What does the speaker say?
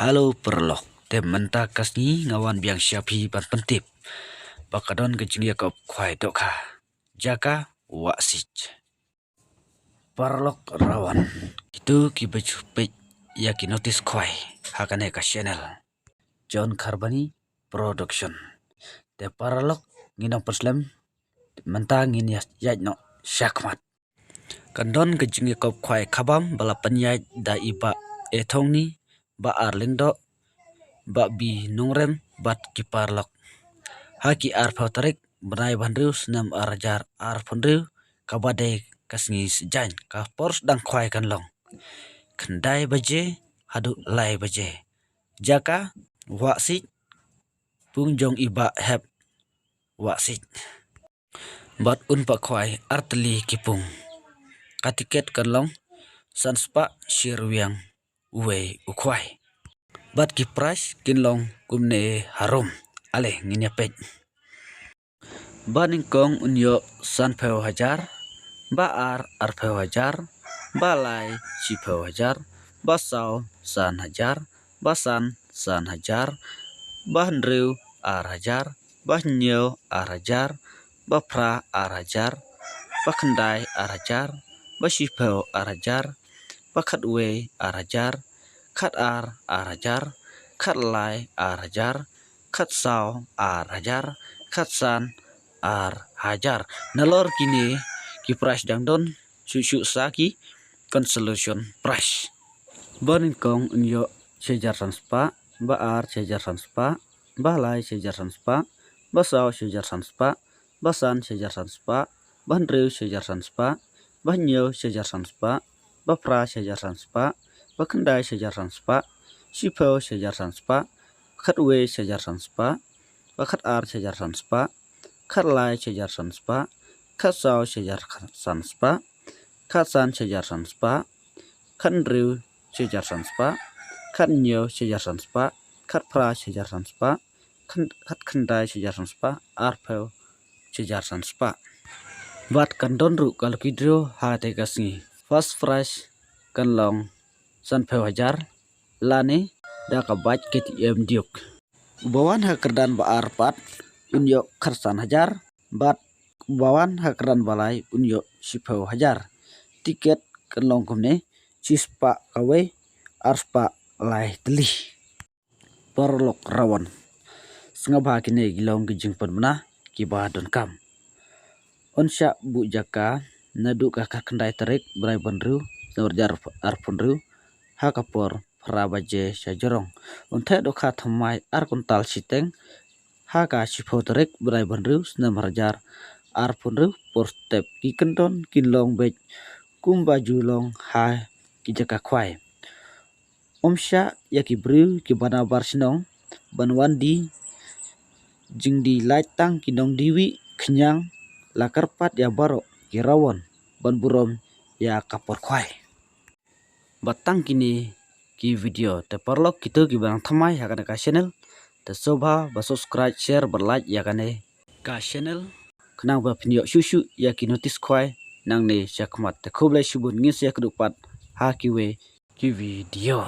Halo perlok, tem menta kasni ngawan biang syapi ban pentip. Bakadon kejing yakop kwai doka. Jaka waksij. Perlok rawan. Itu ki baju pej ya ki notis kwai. Hakane ka channel. John Carbani Production. Te perlok nginong perslam menta ngin yaj no syakmat. Kandon kejing yakop kwai kabam balapan yaj da iba etong ni ba arlindo ba bi nungrem bat kiparlok haki ar pautarik benai bandriu senam arajar ar pondriu kabade kasngi sejan ka pors dang kwai kan long kendai baje hadu lai baje jaka waksik pungjong iba heb waksik bat un pa kwai arteli kipung katiket kan long sanspa shirwiang uwe ukwai bat ki price kinlong kumne harum ale nginyapet baning kong unyo san pheo hajar ba ar pheo hajar ba lai si pheo hajar ba sao san hajar ba san hajar ba handriu ar hajar ba nyo ar hajar ba pra ar hajar ba khandai ar hajar ba si pheo ar hajar ba khatwe ar hajar khat ar hajar khat lai ar hajar khat sao ar hajar khat san ar hajar nalor kini ki price dangdon susu saki consolation price banin kong unyo sejar sanspa ba ar sejar sanspa ba lai sejar sanspa ba sao sejar sanspa ba san sejar sanspa ba handriu sejar sanspa ba nyo sejar sanspa ba pra sejar sanspa ba khandai sejar sanspa sipho sejar sanspa khatwe sejar sanspa ba khat ar sejar sanspa khat lai sejar sanspa khat sao sejar sanspa khat san sejar sanspa khat handriu sejar sanspa khat nyo sejar sanspa khat pra sejar sanspa khat khandai sejar sanspa ar pheo sejar sanspa bat kandon ru kalkidro ha te kasngi first price kan long san pheo hajar lane da ka baj KTM diuk bawan hakerdan ba arpat unyo kharsan hajar bat bawan hakerdan balai unyo sipho hajar tiket kanlong kumne sispa kawe arspa lai teli perlok rawan sngabha kine gilong gijing permana kiba don kam onsya bu jaka nadu ka khandai tarik brai bandru zawarjar arpundru hakapor prabaje sajorong unthe dokha thamai ar kuntal siteng haka sipho tarik brai bandru snam hajar arpundru por step ki kendon kinlong bej kumba julong ha ki jaka khwai omsya yaki bru ki bana barsinong banwandi jingdi laitang kinong diwi khnyang lakarpat ya baro kirawon banburom ya kapor khwai batang kini ki video te perlok kitu ki bang thamai hakane ka channel te sobha ba subscribe share ba like yakane ka channel khnang ba video susu ya ki notice khwai nang ne chakmat te khoblai subun ngis ya kdupat ha kiwe ki video